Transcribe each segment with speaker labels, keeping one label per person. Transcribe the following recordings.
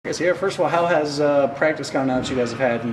Speaker 1: Yes, here. First of all, how has practice gone now that you guys have had,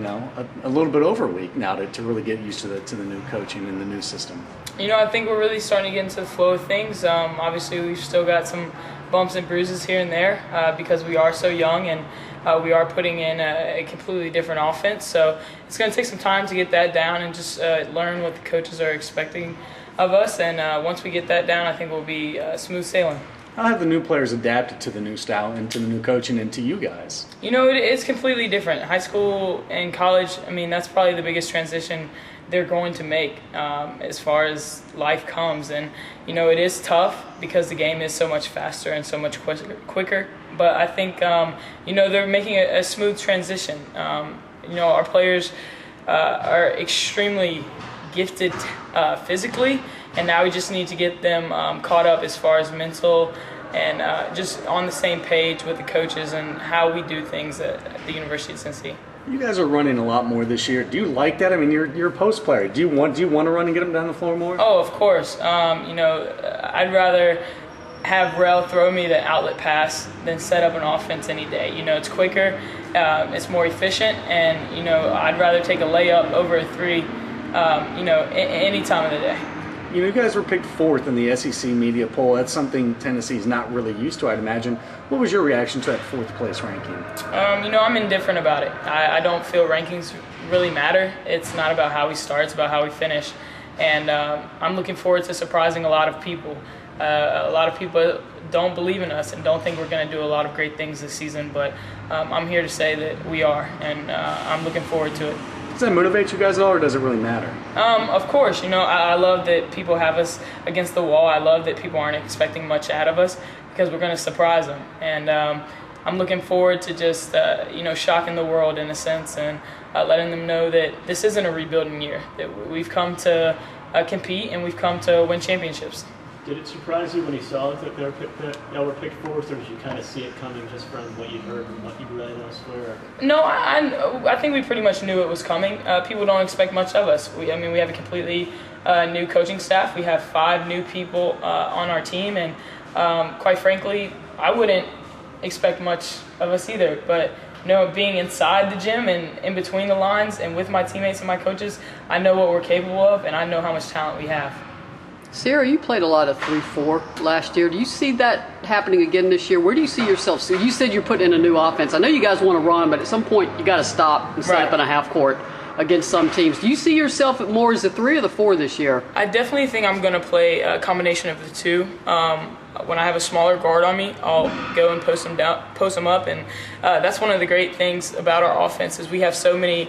Speaker 1: a little bit over a week now to really get used to the new coaching and the new system?
Speaker 2: I think we're really starting to get into the flow of things. Obviously, we've still got some bumps and bruises here and there because we are so young and we are putting in a completely different offense. So it's going to take some time to get that down and just learn what the coaches are expecting of us. And once we get that down, I think we'll be smooth sailing.
Speaker 1: How have the new players adapted to the new style and to the new coaching and to you guys?
Speaker 2: It's completely different. High school and college, that's probably the biggest transition they're going to make as far as life comes. And, it is tough because the game is so much faster and so much quicker. But I think, they're making a smooth transition. Our players are extremely gifted physically, and now we just need to get them caught up as far as mental and just on the same page with the coaches and how we do things at the University of Tennessee.
Speaker 1: You guys are running a lot more this year. Do you like that? You're a post player. Do you want to run and get them down the floor more?
Speaker 2: Oh, of course. I'd rather have Rel throw me the outlet pass than set up an offense any day. It's quicker, it's more efficient, and I'd rather take a layup over a three. Any time of the day.
Speaker 1: You guys were picked fourth in the SEC media poll. That's something Tennessee's not really used to, I'd imagine. What was your reaction to that fourth place ranking?
Speaker 2: I'm indifferent about it. I don't feel rankings really matter. It's not about how we start, it's about how we finish. And I'm looking forward to surprising a lot of people. A lot of people don't believe in us and don't think we're going to do a lot of great things this season, but I'm here to say that we are, and I'm looking forward to it.
Speaker 1: Does that motivate you guys at all, or does it really matter?
Speaker 2: Of course. I love that people have us against the wall. I love that people aren't expecting much out of us because we're going to surprise them. And I'm looking forward to just, shocking the world in a sense and letting them know that this isn't a rebuilding year, that we've come to compete and we've come to win championships.
Speaker 3: Did it surprise you when you saw that y'all were picked fourth, or did you kind of see it coming just from what you heard and what you read elsewhere?
Speaker 2: No, I think we pretty much knew it was coming. People don't expect much of us. We have a completely new coaching staff. We have 5 new people on our team, and quite frankly, I wouldn't expect much of us either. But being inside the gym and in between the lines and with my teammates and my coaches, I know what we're capable of, and I know how much talent we have.
Speaker 4: Cierra, you played a lot of 3-4 last year. Do you see that happening again this year? Where do you see yourself? So you said you're putting in a new offense. I know you guys want to run, but at some point you got to stop and set up in a half court against some teams. Do you see yourself more as the 3 or the 4 this year?
Speaker 2: I definitely think I'm going to play a combination of the 2. When I have a smaller guard on me, I'll go and post them up, and that's one of the great things about our offense is we have so many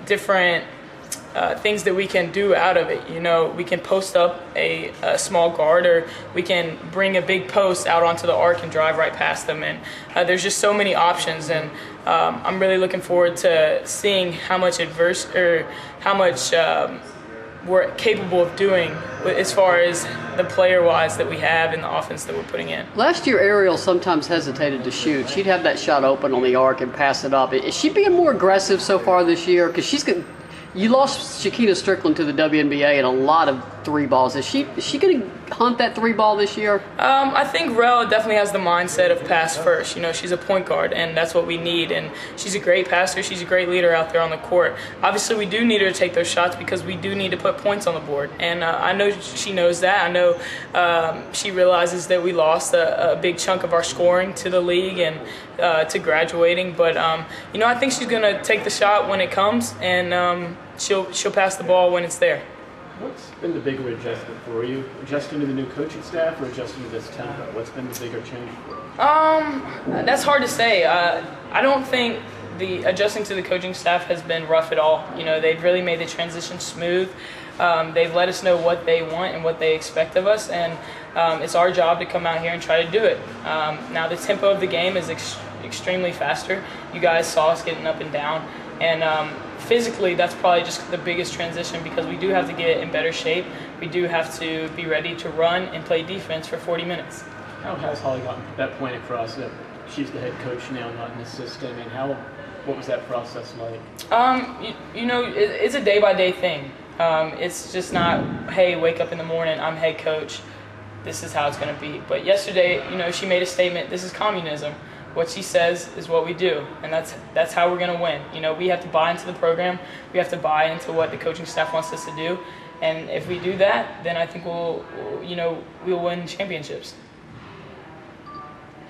Speaker 2: different things that we can do out of it. We can post up a small guard, or we can bring a big post out onto the arc and drive right past them. And there's just so many options, and I'm really looking forward to seeing how much we're capable of doing as far as the player-wise that we have and the offense that we're putting in.
Speaker 4: Last year, Ariel sometimes hesitated to shoot. She'd have that shot open on the arc and pass it up. Is she being more aggressive so far this year? Because you lost Shakina Strickland to the WNBA and a lot of 3 balls. Is she going to hunt that 3 ball this year?
Speaker 2: I think Rel definitely has the mindset of pass first. She's a point guard, and that's what we need. And she's a great passer. She's a great leader out there on the court. Obviously, we do need her to take those shots because we do need to put points on the board. And I know she knows that. I know she realizes that we lost a big chunk of our scoring to the league and to graduating. But, I think she's going to take the shot when it comes, and she'll pass the ball when it's there.
Speaker 3: What's been the bigger adjustment for you? Adjusting to the new coaching staff or adjusting to this tempo? What's been the bigger change for you?
Speaker 2: That's hard to say. I don't think the adjusting to the coaching staff has been rough at all. They've really made the transition smooth. They've let us know what they want and what they expect of us, and it's our job to come out here and try to do it. Now, the tempo of the game is extremely faster. You guys saw us getting up and down, and physically, that's probably just the biggest transition because we do have to get in better shape. We do have to be ready to run and play defense for 40 minutes.
Speaker 3: How has Holly gotten that point across that she's the head coach now, not an assistant? And what was that process like?
Speaker 2: It's a day-by-day thing. It's just not, hey, wake up in the morning, I'm head coach, this is how it's going to be. But yesterday, she made a statement, this is communism. what she says is what we do, and that's how we're going to win. You know, we have to buy into the program. We have to buy into what the coaching staff wants us to do, and if we do that, then I think we'll win championships.